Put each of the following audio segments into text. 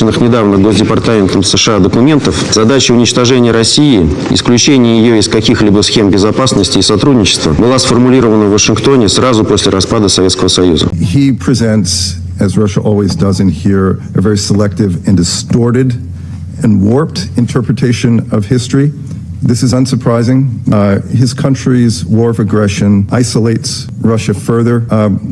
Недавно Госдепартаментом США документов задача уничтожения России, исключение ее из каких-либо схем безопасности и сотрудничества была сформулирована в Вашингтоне сразу после распада Советского Союза. He presents, as Russia always does in here, a very selective and distorted and warped interpretation of history. This is unsurprising. His country's war of aggression isolates Russia further.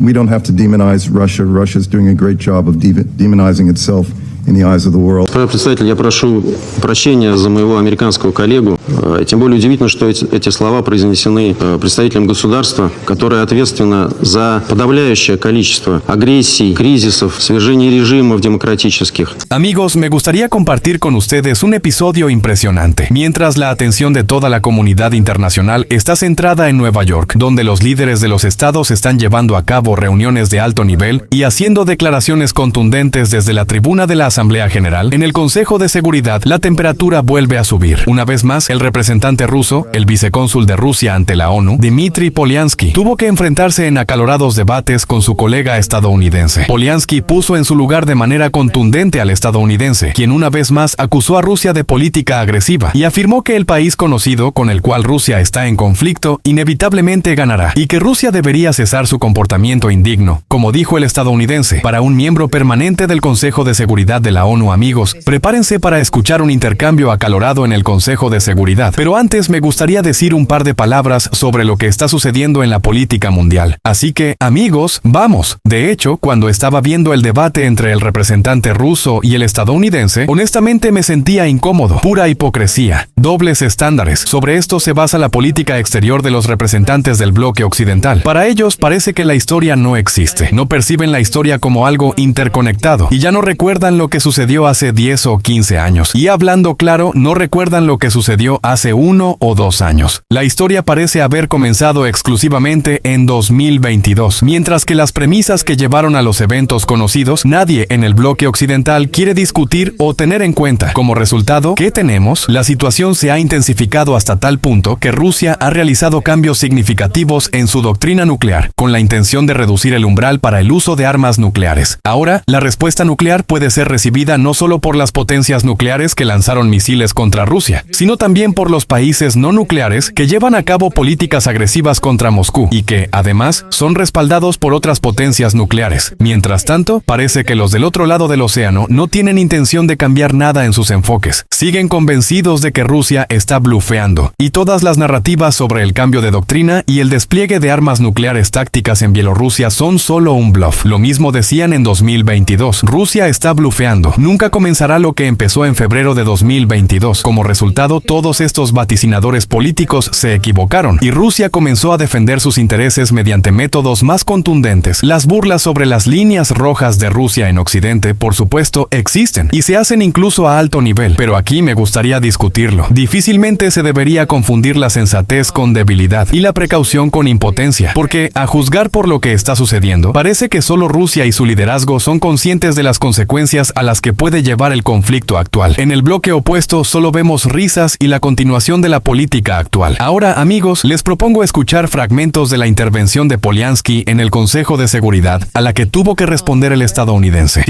We don't have to demonize Russia. Russia's doing a great job of demonizing itself in the eyes of the world. Господин представитель, я прошу прощения за моего американского коллегу. Тем более удивительно, что эти слова произнесены представителем государства, которое ответственно за подавляющее количество агрессий, кризисов, свержений режимов демократических. Amigos, me gustaría compartir con ustedes un episodio impresionante. Mientras la atención de toda la comunidad internacional está centrada en Nueva York, donde los líderes de los estados están llevando a cabo reuniones de alto nivel y haciendo declaraciones contundentes desde la tribuna de la Asamblea General, en el Consejo de Seguridad la temperatura vuelve a subir. Una vez más, el representante ruso, el vicecónsul de Rusia ante la ONU, Dmitry Polyansky, tuvo que enfrentarse en acalorados debates con su colega estadounidense. Polyansky puso en su lugar de manera contundente al estadounidense, quien una vez más acusó a Rusia de política agresiva y afirmó que el país conocido con el cual Rusia está en conflicto inevitablemente ganará y que Rusia debería cesar su comportamiento indigno. Como dijo el estadounidense, para un miembro permanente del Consejo de Seguridad de la ONU, amigos, prepárense para escuchar un intercambio acalorado en el Consejo de Seguridad. Pero antes me gustaría decir un par de palabras sobre lo que está sucediendo en la política mundial. Así que, amigos, vamos. De hecho, cuando estaba viendo el debate entre el representante ruso y el estadounidense, honestamente me sentía incómodo. Pura hipocresía, dobles estándares. Sobre esto se basa la política exterior de los representantes del bloque occidental. Para ellos parece que la historia no existe. No perciben la historia como algo interconectado y ya no recuerdan lo que sucedió hace 10 o 15 años. Y hablando claro, no recuerdan lo que sucedió hace 1 o 2 años. La historia parece haber comenzado exclusivamente en 2022, mientras que las premisas que llevaron a los eventos conocidos, nadie en el bloque occidental quiere discutir o tener en cuenta. Como resultado, ¿qué tenemos? La situación se ha intensificado hasta tal punto que Rusia ha realizado cambios significativos en su doctrina nuclear, con la intención de reducir el umbral para el uso de armas nucleares. Ahora, la respuesta nuclear puede ser recibida no solo por las potencias nucleares que lanzaron misiles contra Rusia, sino también por los países no nucleares que llevan a cabo políticas agresivas contra Moscú y que, además, son respaldados por otras potencias nucleares. Mientras tanto, parece que los del otro lado del océano no tienen intención de cambiar nada en sus enfoques. Siguen convencidos de que Rusia está blufeando, y todas las narrativas sobre el cambio de doctrina y el despliegue de armas nucleares tácticas en Bielorrusia son solo un bluff. Lo mismo decían en 2022. Rusia está blufeando. Nunca comenzará lo que empezó en febrero de 2022. Como resultado, todos estos vaticinadores políticos se equivocaron y Rusia comenzó a defender sus intereses mediante métodos más contundentes. Las burlas sobre las líneas rojas de Rusia en Occidente, por supuesto, existen y se hacen incluso a alto nivel, pero aquí me gustaría discutirlo. Difícilmente se debería confundir la sensatez con debilidad y la precaución con impotencia, porque, a juzgar por lo que está sucediendo, parece que solo Rusia y su liderazgo son conscientes de las consecuencias a las que puede llevar el conflicto actual. En el bloque opuesto solo vemos risas y la continuación de la política actual. Ahora, amigos, les propongo escuchar fragmentos de la intervención de Polyansky en el Consejo de Seguridad, a la que tuvo que responder el estadounidense.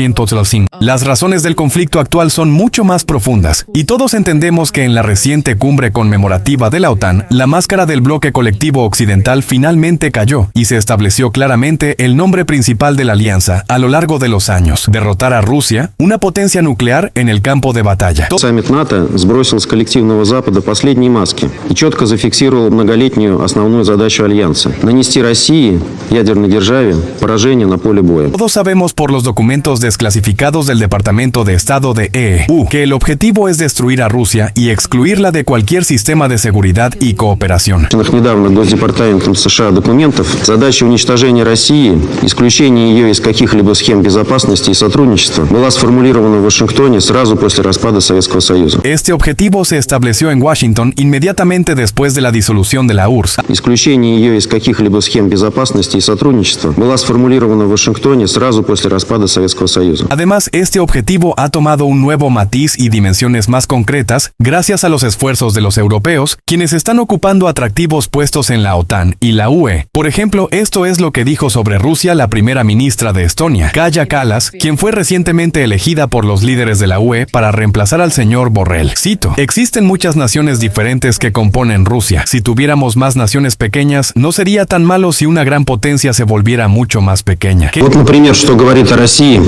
Las razones del conflicto actual son mucho más profundas, y todos entendemos que en la reciente cumbre conmemorativa de la OTAN, la máscara del bloque colectivo occidental finalmente cayó, y se estableció claramente el nombre principal de la alianza a lo largo de los años: derrotar a Rusia, una potencia nuclear, en el campo de batalla. Саммит НАТО сбросил с коллективного Запада последние маски и четко зафиксировал многолетнюю основную задачу Альянса – нанести России, ядерной державе, поражение на поле боя. Todos sabemos por los documentos desclasificados del Departamento de Estado de EU que el objetivo es destruir a Rusia y excluirla de cualquier sistema de seguridad y cooperación. Недавно Госдепартаментом США документов задача уничтожения России, исключение ее из каких-либо схем безопасности и сотрудничества была сформулирована в Вашингтоне сразу после распада Советского Союза. Este objetivo se estableció en Washington inmediatamente después de la disolución de la URSS. Исключение ее из каких-либо схем безопасности и сотрудничества была сформулирована в Вашингтоне сразу после распада Советского Союза. Además, este objetivo ha tomado un nuevo matiz y dimensiones más concretas gracias a los esfuerzos de los europeos, quienes están ocupando atractivos puestos en la OTAN y la UE. Por ejemplo, esto es lo que dijo sobre Rusia la primera ministra de Estonia, Kaja Kallas, quien fue recientemente elegida por los líderes de la UE para reemplazar al señor Borrell. Cito: existen muchas naciones diferentes que componen Rusia. Si tuviéramos más naciones pequeñas, no sería tan malo si una gran potencia se volviera mucho más pequeña. Вот, например, что говорит о России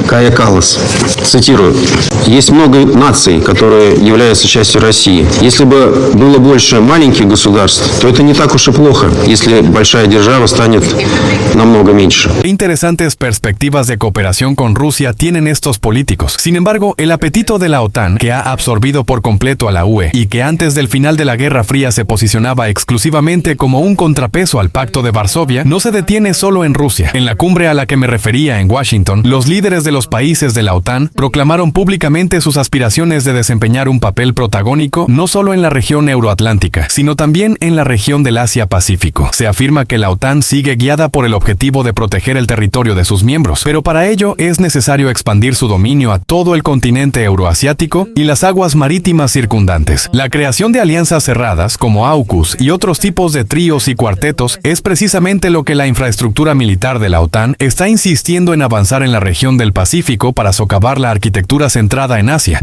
Кая Каллас. Цитирую. Есть много наций, которые являются частью России. Если бы было больше маленьких государств, то это не так уж и плохо, если большая держава станет намного меньше. Qué interesantes perspectivas de cooperación con Rusia tienen estos políticos. Sin embargo, el apetito de la OTAN, que ha absorbido por completo a la UE y que antes del final de la Guerra Fría se posicionaba exclusivamente como un contrapeso al Pacto de Varsovia, no se detiene solo en Rusia. En la cumbre a la que me refería en Washington, los líderes de los países de la OTAN proclamaron públicamente sus aspiraciones de desempeñar un papel protagónico no solo en la región euroatlántica, sino también en la región del Asia-Pacífico. Se afirma que la OTAN sigue guiada por el objetivo de proteger el territorio de sus miembros, pero para ello es necesario expandir su dominio a todo el continente euroasiático y las aguas marítimas circundantes. La creación de alianzas cerradas como AUKUS y otros tipos de tríos y cuartetos es precisamente lo que la infraestructura militar de la OTAN está insistiendo en avanzar en la región del Pacífico para socavar la arquitectura centrada en Asia.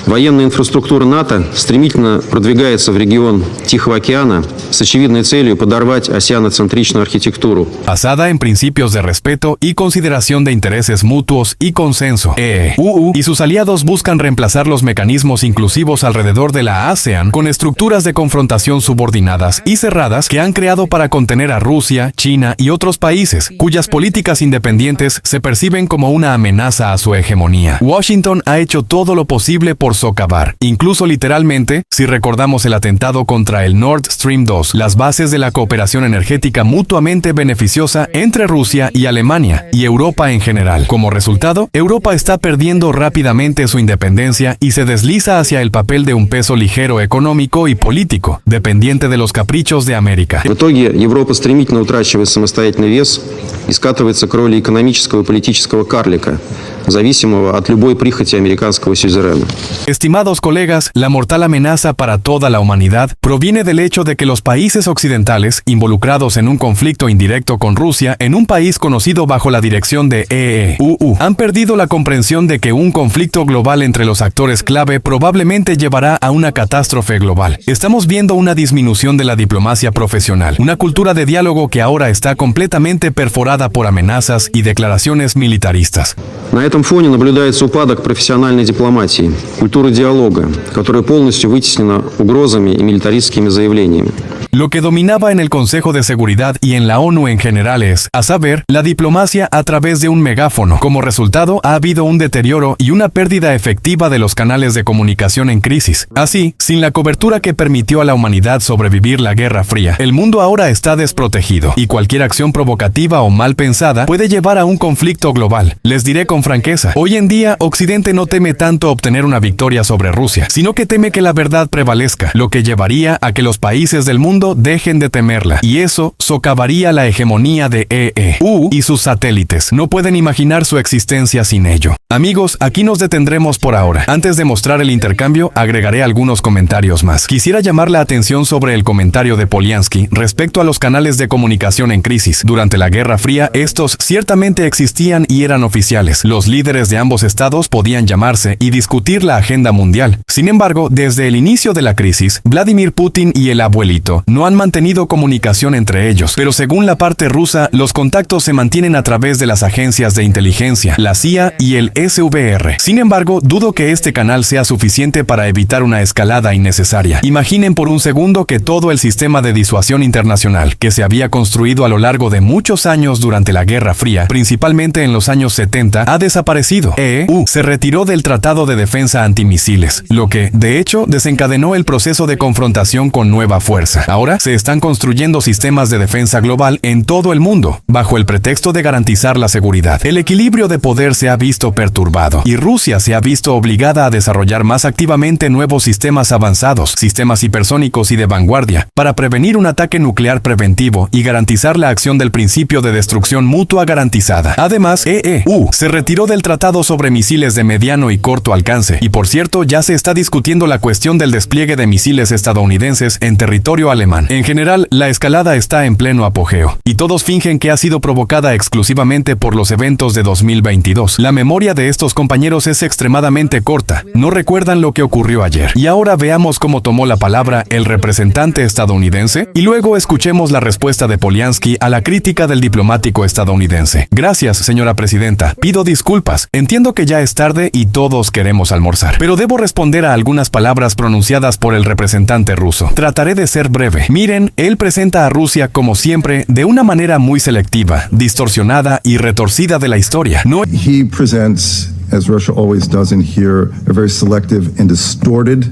Военная инфраструктура НАТО стремительно продвигается в регион Тихого океана с очевидной целью подорвать осяноцентричную архитектуру. Basada en principios de respeto y consideración de intereses mutuos y consenso. UU y sus aliados buscan reemplazar los mecanismos inclusivos alrededor de la ASEAN con estructuras de confrontación subordinadas y cerradas que han creado para contener a Rusia, China y otros países, cuyas políticas independientes se perciben como una amenaza a su hegemonía. Washington ha hecho todo lo posible por socavar, incluso literalmente, si recordamos el atentado contra el Nord Stream 2, las bases de la cooperación energética mutuamente beneficiosa entre Rusia y Alemania y Europa en general. Como resultado, Europa está perdiendo rápidamente su independencia y se desliza hacia el papel de un peso ligero económico y político, dependiente de los caprichos de América. В итоге Европа стремительно утрачивает самостоятельный вес и скатывается к роли экономического и политического карлика, зависимого от любой прихоти американского сюзерена. Estimados colegas, la mortal amenaza para toda la humanidad proviene del hecho de que los países occidentales, involucrados en un conflicto indirecto con Rusia en un país conocido bajo la dirección de EEUU, han perdido la comprensión de que un conflicto global entre los actores clave probablemente llevará a una catástrofe global. Estamos viendo una disminución de la diplomacia profesional, una cultura de diálogo que ahora está completamente perforada por amenazas y declaraciones militaristas. На этом фоне наблюдается упадок профессиональной дипломатии, культуры диалога, которая полностью вытеснена угрозами и милитаристскими заявлениями. Lo que dominaba en el Consejo de Seguridad y en la ONU en general es, a saber, la diplomacia a través de un megáfono. Como resultado, ha habido un deterioro y una pérdida efectiva de los canales de comunicación en crisis. Así, sin la cobertura que permitió a la humanidad sobrevivir la Guerra Fría, el mundo ahora está desprotegido, y cualquier acción provocativa o mal pensada puede llevar a un conflicto global. Les diré con franqueza, hoy en día, Occidente no teme tanto obtener una victoria sobre Rusia, sino que teme que la verdad prevalezca, lo que llevaría a que los países del mundo dejen de temerla, y eso socavaría la hegemonía de EEUU y sus satélites. No pueden imaginar su existencia sin ello. Amigos, aquí nos detendremos por ahora. Antes de mostrar el intercambio, agregaré algunos comentarios más. Quisiera llamar la atención sobre el comentario de Poliansky respecto a los canales de comunicación en crisis. Durante la Guerra Fría, estos ciertamente existían y eran oficiales. Los líderes de ambos estados podían llamarse y discutir la agenda mundial. Sin embargo, desde el inicio de la crisis, Vladimir Putin y el abuelito no han mantenido comunicación entre ellos, pero según la parte rusa, los contactos se mantienen a través de las agencias de inteligencia, la CIA y el SVR. Sin embargo, dudo que este canal sea suficiente para evitar una escalada innecesaria. Imaginen por un segundo que todo el sistema de disuasión internacional, que se había construido a lo largo de muchos años durante la Guerra Fría, principalmente en los años 70, ha desaparecido. EEU se retiró del Tratado de Defensa Antimisiles, lo que, de hecho, desencadenó el proceso de confrontación con nueva fuerza. Ahora se están construyendo sistemas de defensa global en todo el mundo, bajo el pretexto de garantizar la seguridad. El equilibrio de poder se ha visto perturbado, y Rusia se ha visto obligada a desarrollar más activamente nuevos sistemas avanzados, sistemas hipersónicos y de vanguardia, para prevenir un ataque nuclear preventivo y garantizar la acción del principio de destrucción mutua garantizada. Además, EEU se retiró del Tratado sobre Misiles de Mediano y Corto Alcance, y por cierto, ya se está discutiendo la cuestión del despliegue de misiles estadounidenses en territorio alemán. alemán. En general, la escalada está en pleno apogeo, y todos fingen que ha sido provocada exclusivamente por los eventos de 2022. La memoria de estos compañeros es extremadamente corta, no recuerdan lo que ocurrió ayer. Y ahora veamos cómo tomó la palabra el representante estadounidense, y luego escuchemos la respuesta de Poliansky a la crítica del diplomático estadounidense. Gracias, señora presidenta. Pido disculpas. Entiendo que ya es tarde y todos queremos almorzar, pero debo responder a algunas palabras pronunciadas por el representante ruso. Trataré de ser breve. Miren, él presenta a Rusia como siempre de una manera muy selectiva, distorsionada y retorcida de la historia. No He presents, as Russia always does in here, a very selective and distorted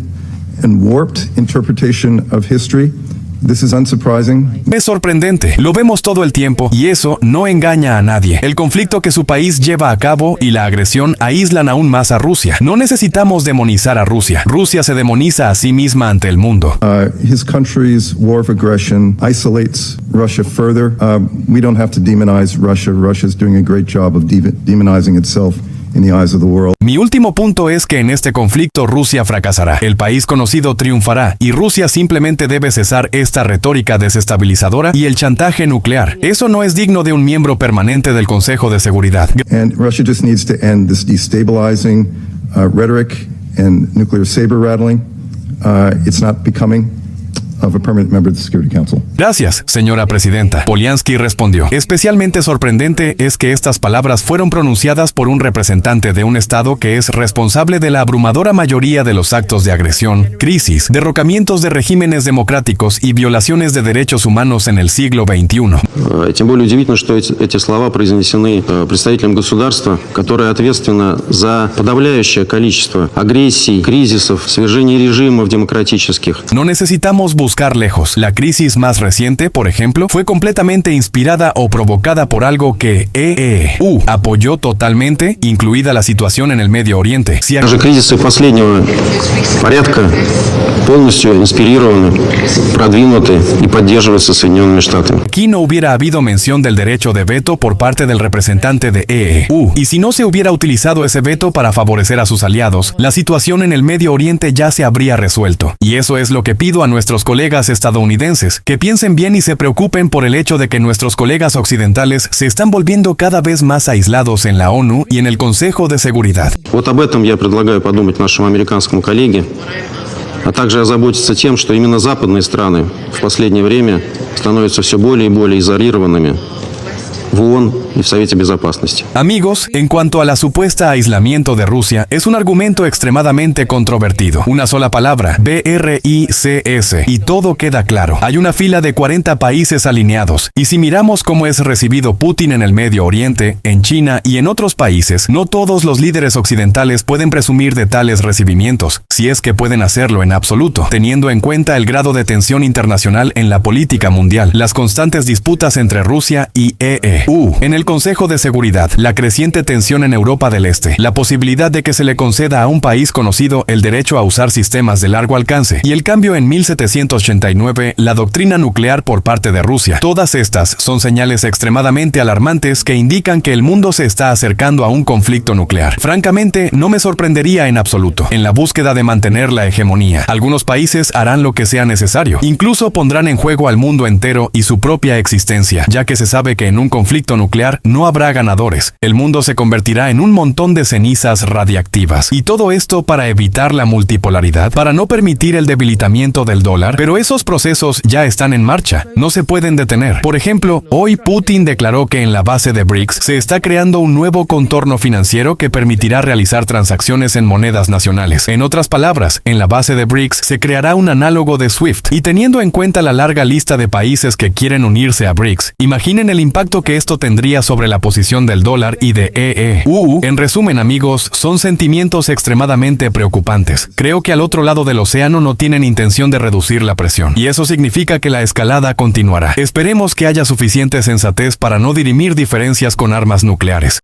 and warped interpretation of history. This is unsurprising. es sorprendente, lo vemos todo el tiempo y eso no engaña a nadie. El conflicto que su país lleva a cabo y la agresión aíslan aún más a Rusia. No necesitamos demonizar a Rusia. Rusia se demoniza a sí misma ante el mundo. His country's war of aggression isolates Russia further. We don't have to demonize Russia. Russia's doing a great job of demonizing itself in the eyes of the world. Mi último punto es que en este conflicto Rusia fracasará. El país conocido triunfará y Rusia simplemente debe cesar esta retórica desestabilizadora y el chantaje nuclear. Eso no es digno de un miembro permanente del Consejo de Seguridad. And Russia just needs to end this destabilizing rhetoric and nuclear saber rattling. It's not becoming of a permanent member of the Security Council. Gracias, señora presidenta. Poliansky respondió. Especialmente sorprendente es que estas palabras fueron pronunciadas por un representante de un Estado que es responsable de la abrumadora mayoría de los actos de agresión, crisis, derrocamientos de regímenes democráticos y violaciones de derechos humanos en el siglo XXI. Тем более удивительно, что эти слова произнесены представителем государства, которое ответственно за подавляющее количество агрессий, кризисов, свержения режимов демократических. No necesitamos buscar lejos. La crisis más reciente, por ejemplo, fue completamente inspirada o provocada por algo que EU apoyó totalmente, incluida la situación en el Medio Oriente. Si Даже кризисы последнего порядка полностью инспирированы, продвинуты и поддерживаются Соединенными Штатами. aquí no hubiera habido mención del derecho de veto por parte del representante de EU, y si no se hubiera utilizado ese veto para favorecer a sus aliados, la situación en el Medio Oriente ya se habría resuelto. Y eso es lo que pido a nuestros colegas estadounidenses, que piensen bien y se preocupen por el hecho de que nuestros colegas occidentales se están volviendo cada vez más aislados en la ONU y en el Consejo de Seguridad. Вот об этом я предлагаю подумать нашему американскому коллеге, а также озаботиться тем, что именно западные страны в последнее время становятся все более и более изолированными в ООН y в Совете Безопасности. Amigos, en cuanto a la supuesta aislamiento de Rusia, es un argumento extremadamente controvertido. Una sola palabra, BRICS, y todo queda claro. Hay una fila de 40 países alineados, y si miramos cómo es recibido Putin en el Medio Oriente, en China y en otros países, no todos los líderes occidentales pueden presumir de tales recibimientos, si es que pueden hacerlo en absoluto, teniendo en cuenta el grado de tensión internacional en la política mundial, las constantes disputas entre Rusia y EU. En el Consejo de Seguridad, la creciente tensión en Europa del Este, la posibilidad de que se le conceda a un país conocido el derecho a usar sistemas de largo alcance y el cambio en 1789, la doctrina nuclear por parte de Rusia. Todas estas son señales extremadamente alarmantes que indican que el mundo se está acercando a un conflicto nuclear. Francamente, no me sorprendería en absoluto. En la búsqueda de mantener la hegemonía, algunos países harán lo que sea necesario. Incluso pondrán en juego al mundo entero y su propia existencia, ya que se sabe que en un conflicto nuclear no habrá ganadores. El mundo se convertirá en un montón de cenizas radiactivas. Y todo esto para evitar la multipolaridad, para no permitir el debilitamiento del dólar. Pero esos procesos ya están en marcha. No se pueden detener. Por ejemplo, hoy Putin declaró que en la base de BRICS se está creando un nuevo contorno financiero que permitirá realizar transacciones en monedas nacionales. En otras palabras, en la base de BRICS se creará un análogo de SWIFT. Y teniendo en cuenta la larga lista de países que quieren unirse a BRICS, imaginen el impacto que esto tendría sobre la posición del dólar y de EU. En resumen, amigos, son sentimientos extremadamente preocupantes. Creo que al otro lado del océano no tienen intención de reducir la presión, y eso significa que la escalada continuará. Esperemos que haya suficiente sensatez para no dirimir diferencias con armas nucleares.